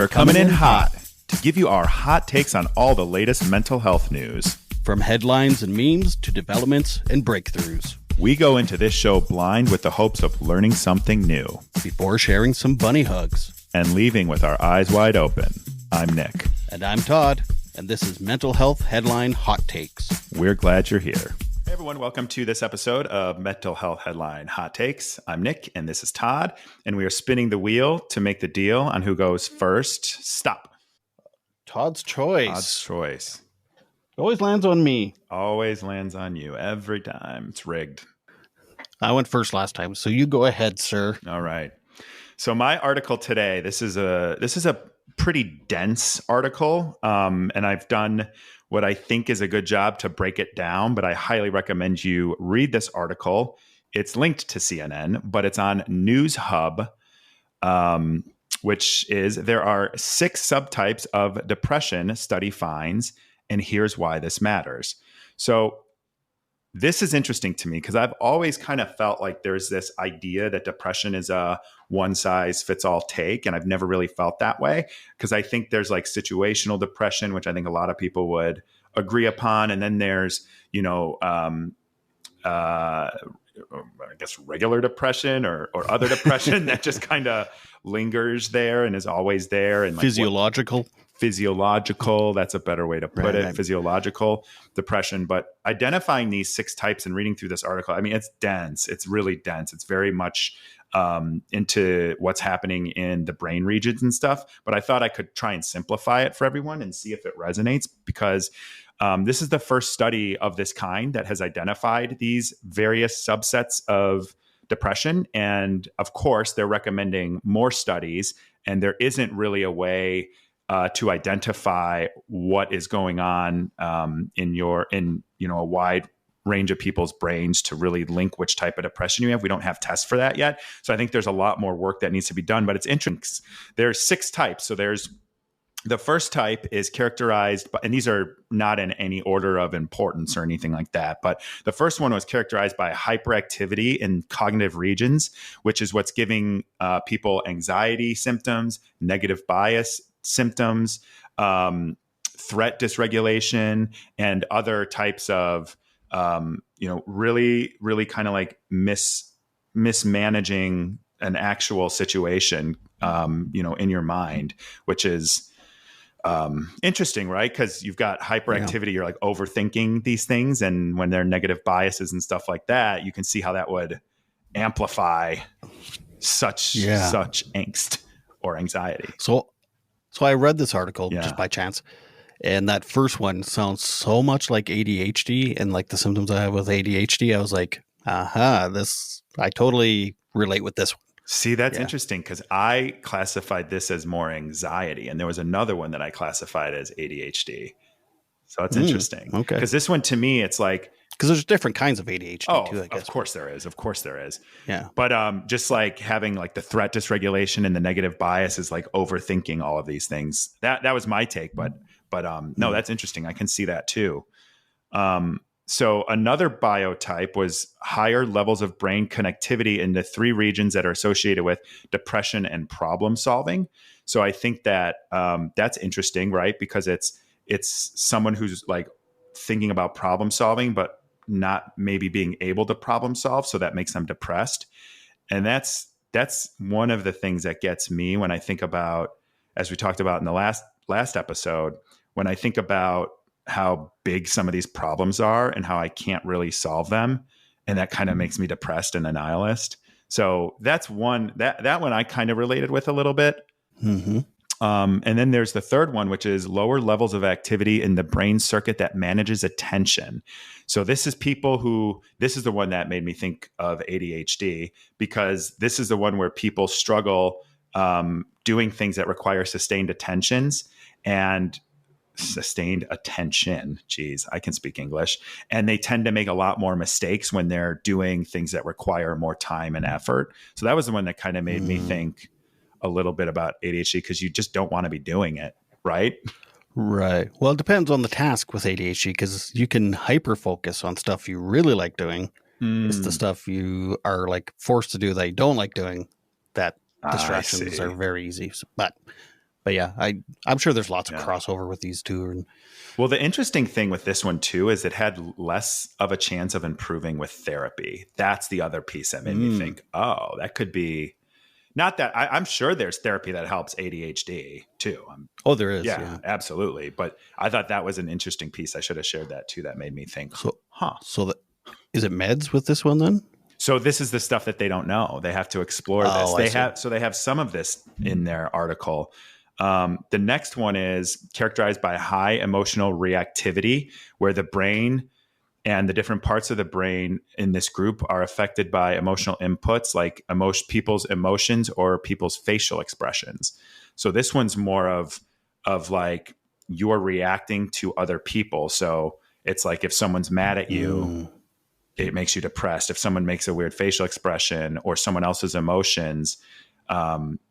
We're coming in hot to give you our hot takes on all the latest mental health news. From headlines and memes to developments and breakthroughs. We go into this show blind with the hopes of learning something new. Before sharing some bunny hugs. And leaving with our eyes wide open. I'm Nick. And I'm Todd. And this is Mental Health Headline Hot Takes. We're glad you're here. Hey everyone, welcome to this episode of Mental Health Headline Hot Takes. I'm Nick and this is Todd. And we are spinning the wheel to make the deal on who goes first. Stop. Todd's choice. Todd's choice. Always lands on me. Always lands on you every time. It's rigged. I went first last time, so you go ahead, sir. All right. So my article today, this is a pretty dense article, and I've done what I think is a good job to break it down, but I highly recommend you read this article. It's linked to CNN, but it's on News Hub, which is there are 6 subtypes of depression study finds, and here's why this matters. So this is interesting to me because I've always kind of felt like there's this idea that depression is a one size fits all take. And I've never really felt that way because I think there's like situational depression, which I think a lot of people would agree upon. And then there's, I guess regular depression or other depression that just kind of lingers there and is always there. And like physiological, that's a better way to put it. Physiological depression. But identifying these 6 types and reading through this article, I mean, it's dense. It's really dense. It's very much into what's happening in the brain regions and stuff. But I thought I could try and simplify it for everyone and see if it resonates because this is the first study of this kind that has identified these various subsets of depression. And of course, they're recommending more studies. And there isn't really a way to identify what is going on in a wide range of people's brains to really link which type of depression you have. We don't have tests for that yet. So I think there's a lot more work that needs to be done, but it's interesting. There's 6 types. So there's the first type is characterized by, and these are not in any order of importance or anything like that, but the first one was characterized by hyperactivity in cognitive regions, which is what's giving people anxiety symptoms, negative bias symptoms, threat dysregulation, and other types of, really, really kind of like mismanaging an actual situation, in your mind, which is interesting, right? Because you've got hyperactivity, you're like overthinking these things. And when there are negative biases and stuff like that, you can see how that would amplify such angst or anxiety. So I read this article just by chance, and that first one sounds so much like ADHD and like the symptoms I have with ADHD. I was like, I totally relate with this one. See, that's interesting because I classified this as more anxiety, and there was another one that I classified as ADHD. So that's interesting. Okay. Because this one to me, it's like, because there's different kinds of ADHD too, I guess. Of course there is. Yeah. But just like having like the threat dysregulation and the negative bias is like overthinking all of these things. That was my take, but no, that's interesting. I can see that too. So another biotype was higher levels of brain connectivity in the 3 regions that are associated with depression and problem solving. So I think that that's interesting, right? Because it's someone who's like thinking about problem solving, but not maybe being able to problem solve. So that makes them depressed. And that's one of the things that gets me when I think about, as we talked about in the last episode, when I think about how big some of these problems are and how I can't really solve them. And that kind of makes me depressed and a nihilist. So that's one that one I kind of related with a little bit. Mm-hmm. And then there's the third one, which is lower levels of activity in the brain circuit that manages attention. So this is the one that made me think of ADHD, because this is the one where people struggle doing things that require sustained attention. Geez, I can speak English. And they tend to make a lot more mistakes when they're doing things that require more time and effort. So that was the one that kind of made me think a little bit about ADHD, because you just don't want to be doing it, right? Right. Well, it depends on the task with ADHD, because you can hyper focus on stuff you really like doing. It's the stuff you are like forced to do that you don't like doing, that distractions are very easy. But But yeah, I'm sure there's lots of crossover with these two. And well, the interesting thing with this one too is it had less of a chance of improving with therapy. That's the other piece that made me think, oh, that could be not that I'm sure there's therapy that helps ADHD too. There is. Yeah, absolutely. But I thought that was an interesting piece. I should have shared that too. That made me think, So is it meds with this one then? So this is the stuff that they don't know. They have to explore this. They have some of this in their article. The next one is characterized by high emotional reactivity, where the brain and the different parts of the brain in this group are affected by emotional inputs like people's emotions or people's facial expressions. So this one's more of like you're reacting to other people. So it's like if someone's mad at you, it makes you depressed. If someone makes a weird facial expression or someone else's emotions,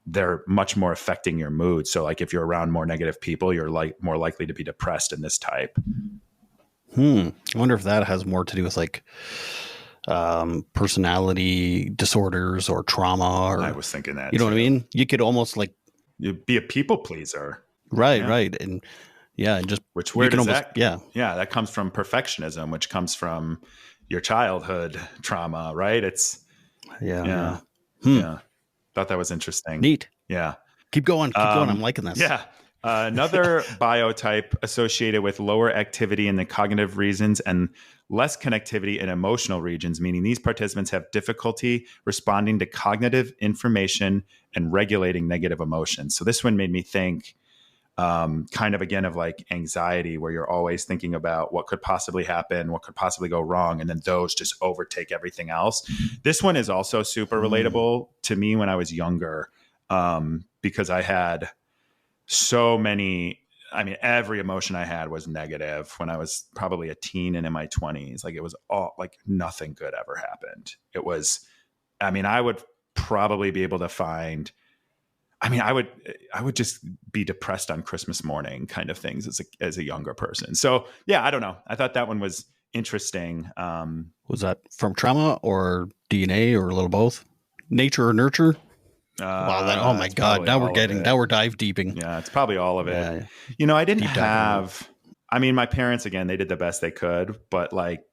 they're much more affecting your mood. So like if you're around more negative people, you're more likely to be depressed in this type. I wonder if that has more to do with like personality disorders or trauma. Or, I was thinking that. You know what I mean? You could almost like you'd be a people pleaser. Right. And and just where does that? Yeah, that comes from perfectionism, which comes from your childhood trauma, right? It's Thought that was interesting. Neat. Yeah. Keep going. I'm liking this. Yeah. Another biotype associated with lower activity in the cognitive regions and less connectivity in emotional regions, meaning these participants have difficulty responding to cognitive information and regulating negative emotions. So this one made me think kind of again of like anxiety, where you're always thinking about what could possibly happen, what could possibly go wrong, and then those just overtake everything else. This one is also super relatable to me when I was younger, because I had so many, every emotion I had was negative when I was probably a teen and in my 20s. Like it was all like nothing good ever happened. It was, I would probably be able to find, I would just be depressed on Christmas morning kind of things as a younger person. So yeah, I don't know. I thought that one was interesting. Was that from trauma or DNA or a little both? Nature or nurture? Wow! Oh my God! Now we're dive deeping. Yeah, it's probably all of it. Yeah. I didn't have. My parents again, they did the best they could, but like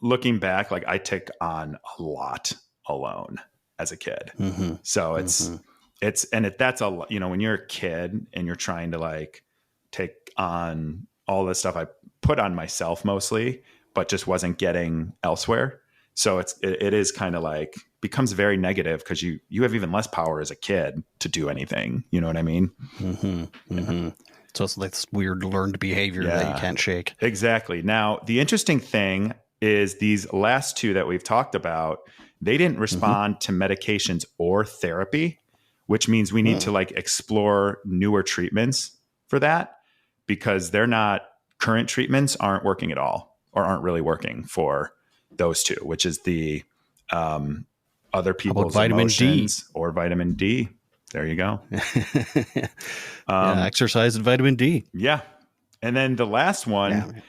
looking back, like I took on a lot alone as a kid. Mm-hmm. So that's when you're a kid and you're trying to like take on all this stuff I put on myself mostly, but just wasn't getting elsewhere. So it is kind of like becomes very negative because you have even less power as a kid to do anything. You know what I mean? Mm-hmm. Mm-hmm. So it's like this weird learned behavior that you can't shake. Exactly. Now, the interesting thing is these last two that we've talked about, they didn't respond to medications or therapy, which means we need to like explore newer treatments for that, because current treatments aren't working at all or aren't really working for those two, which is the other people's emotions or vitamin D. There you go. Exercise and vitamin D. Yeah. And then the last one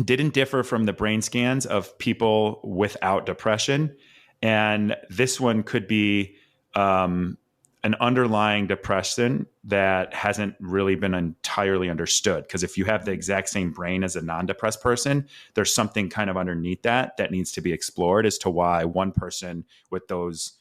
didn't differ from the brain scans of people without depression. And this one could be an underlying depression that hasn't really been entirely understood. Because if you have the exact same brain as a non-depressed person, there's something kind of underneath that needs to be explored as to why one person with those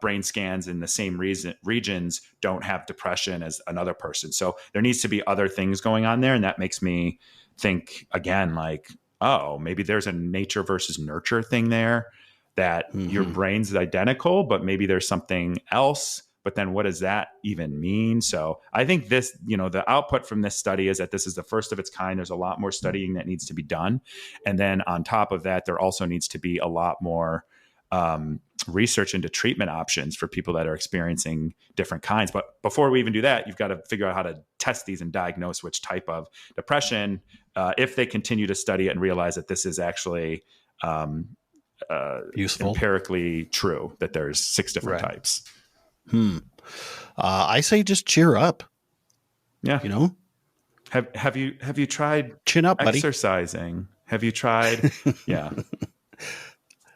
brain scans in the same regions don't have depression as another person. So there needs to be other things going on there. And that makes me think again, like, oh, maybe there's a nature versus nurture thing there, that your brain's identical, but maybe there's something else. But then what does that even mean? So I think this, the output from this study is that this is the first of its kind. There's a lot more studying that needs to be done. And then on top of that, there also needs to be a lot more research into treatment options for people that are experiencing different kinds. But before we even do that, you've got to figure out how to test these and diagnose which type of depression, if they continue to study it and realize that this is actually useful, empirically true, that there's 6 different types. I say just cheer up. Yeah. Have you tried chin up, exercising? Buddy. Have you tried? Yeah.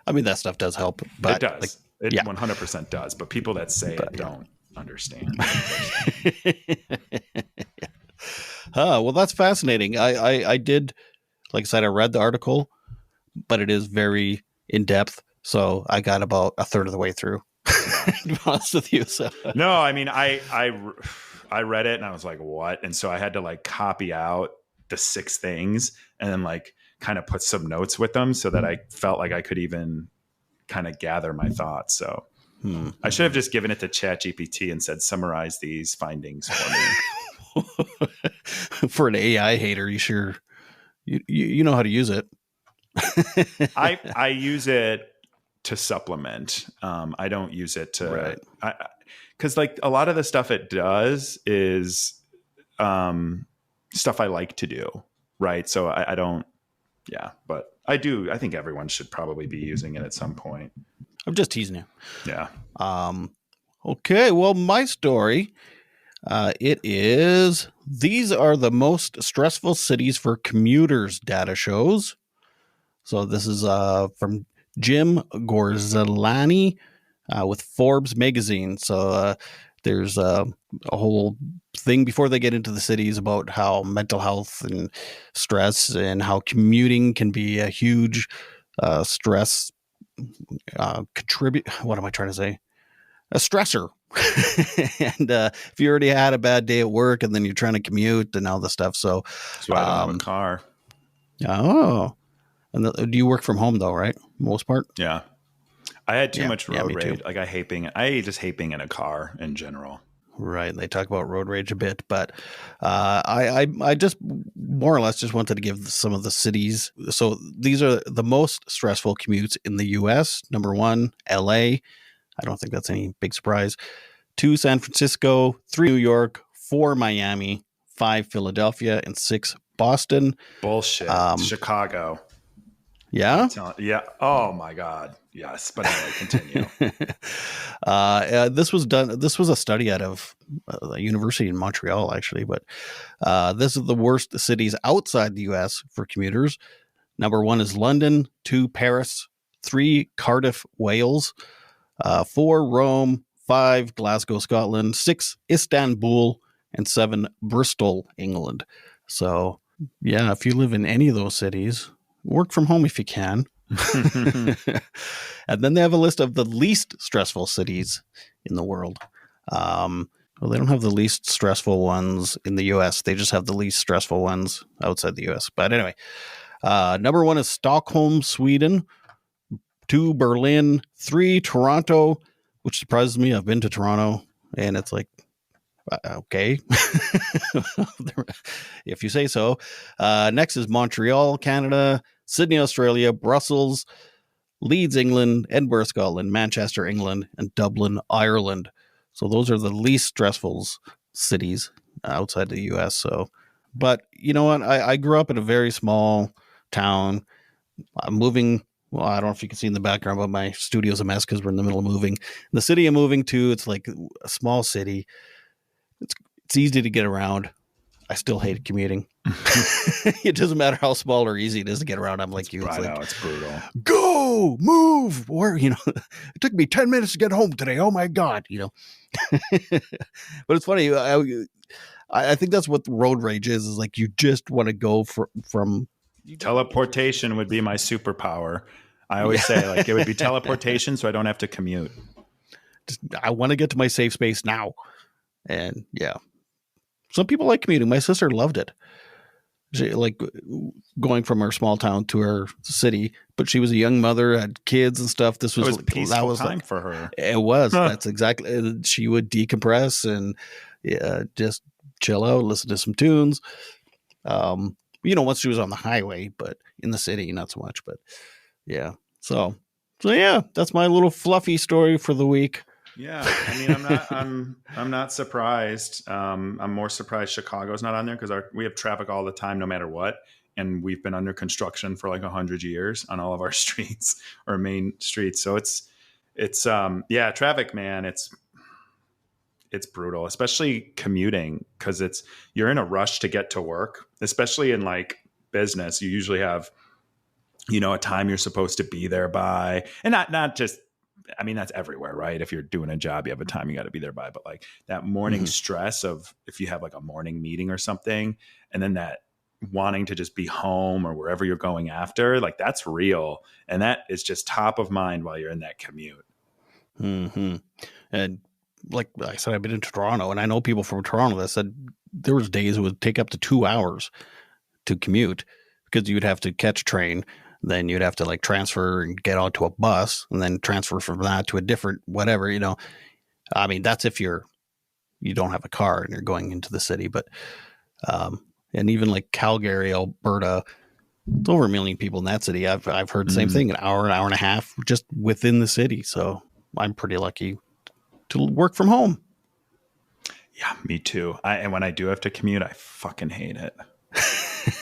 That stuff does help, but it does. Like, It 100% does. But people that say it don't understand. Well, that's fascinating. I did, like I said, I read the article, but it is very in depth. So I got about a third of the way through. To be honest with you. So no, I mean, I read it and I was like, what? And so I had to like copy out the 6 things and then like kind of put some notes with them so that I felt like I could even kind of gather my thoughts. So I should have just given it to ChatGPT and said, summarize these findings for me. For an AI hater, you know how to use it. I use it to supplement. I don't use it to, because like a lot of the stuff it does is stuff I like to do. Right. So I don't. Yeah, but I do. I think everyone should probably be using it at some point. I'm just teasing you. Yeah. Okay. Well, my story, it is, these are the most stressful cities for commuters, data shows. So this is from Jim Gorzalani with Forbes magazine. So there's a whole thing before they get into the cities about how mental health and stress and how commuting can be a huge stress contribute. What am I trying to say? A stressor. And if you already had a bad day at work and then you're trying to commute and all this stuff. So that's why I don't have a car. Oh, and do you work from home though, right? Most part. Yeah. I had too much road rage. Too. Like I just hate being in a car in general. Right. They talk about road rage a bit, but I just more or less just wanted to give some of the cities. So these are the most stressful commutes in the U.S. Number 1, L.A. I don't think that's any big surprise. 2, San Francisco. 3, New York. 4, Miami. 5, Philadelphia. And 6, Boston. Bullshit. Chicago. Yeah? Yeah. Oh, my God. Yes. But anyway, continue. This was a study out of a university in Montreal, actually. But this is the worst cities outside the U.S. for commuters. Number 1 is London. 2, Paris. 3, Cardiff, Wales. 4, Rome. 5, Glasgow, Scotland. 6, Istanbul. And 7, Bristol, England. So, yeah, if you live in any of those cities, work from home if you can. And then they have a list of the least stressful cities in the world. Well, they don't have the least stressful ones in the U.S. They just have the least stressful ones outside the U.S. But anyway, number 1 is Stockholm, Sweden. 2, Berlin. 3, Toronto, which surprises me. I've been to Toronto, and it's like, okay, if you say so. Next is Montreal, Canada. Sydney, Australia. Brussels, Leeds, England. Edinburgh, Scotland. Manchester, England. And Dublin, Ireland. So those are the least stressful cities outside the U.S. So, but you know what? I grew up in a very small town. I'm moving. Well, I don't know if you can see in the background, but my studio's a mess because we're in the middle of moving. The city I'm moving to, it's like a small city. It's easy to get around. I still hate commuting. It doesn't matter how small or easy it is to get around. I'm like you. I know, it's brutal. Go, move. Where, it took me 10 minutes to get home today. Oh my God, But it's funny. I think that's what road rage is like you just want to go from. Teleportation would be my superpower. I always say like it would be teleportation so I don't have to commute. I want to get to my safe space now. And yeah. Some people like commuting. My sister loved it. She like going from her small town to her city, but she was a young mother, had kids and stuff. This was a peaceful time for her. It was. Huh. That's exactly. She would decompress and just chill out, listen to some tunes. Once she was on the highway, but in the city, not so much. But yeah, so yeah, that's my little fluffy story for the week. Yeah, I mean, I'm not surprised. I'm more surprised Chicago's not on there because we have traffic all the time, no matter what, and we've been under construction for like 100 years on all of our streets or main streets. So it's traffic, man. It's brutal, especially commuting because you're in a rush to get to work, especially in like business. You usually have, a time you're supposed to be there by, and not just I mean, that's everywhere, right? If you're doing a job, you have a time you got to be there by, but like that morning stress of if you have like a morning meeting or something, and then that wanting to just be home or wherever you're going after, like that's real. And that is just top of mind while you're in that commute. And like I said, I've been into Toronto, and I know people from Toronto that said there was days it would take up to 2 hours to commute because you'd have to catch a train, then you'd have to like transfer and get onto a bus and then transfer from that to a different whatever, I mean, that's if you don't have a car and you're going into the city. But and even like Calgary, Alberta, it's over 1 million people in that city. I've heard the same thing, an hour and a half just within the city. So I'm pretty lucky to work from home. Yeah, me too. And when I do have to commute, I fucking hate it.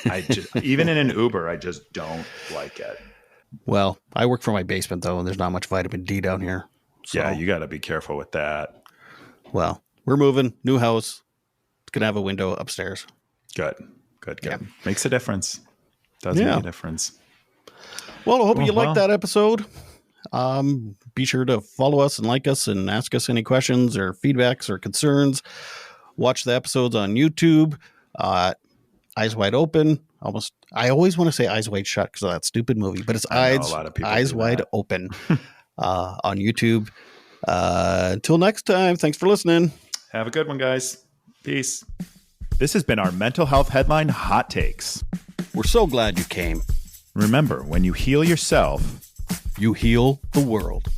I just, even in an Uber, I just don't like it. Well, I work from my basement though, and there's not much vitamin D down here. So. Yeah, you got to be careful with that. Well, we're moving, new house. It's going to have a window upstairs. Good. Yeah. Makes a difference. Does make a difference. Well, I hope you liked that episode. Be sure to follow us and like us and ask us any questions or feedbacks or concerns. Watch the episodes on YouTube. Eyes Wide Open. I always want to say Eyes Wide Shut because of that stupid movie, but it's Eyes Wide Open on YouTube. Until next time, thanks for listening. Have a good one, guys. Peace. This has been our Mental Health Headline Hot Takes. We're so glad you came. Remember, when you heal yourself, you heal the world.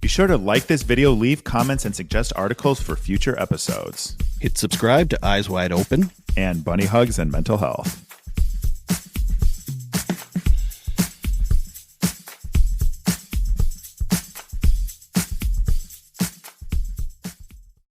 Be sure to like this video, leave comments, and suggest articles for future episodes. Hit subscribe to Eyes Wide Open and Bunny Hugs and Mental Health.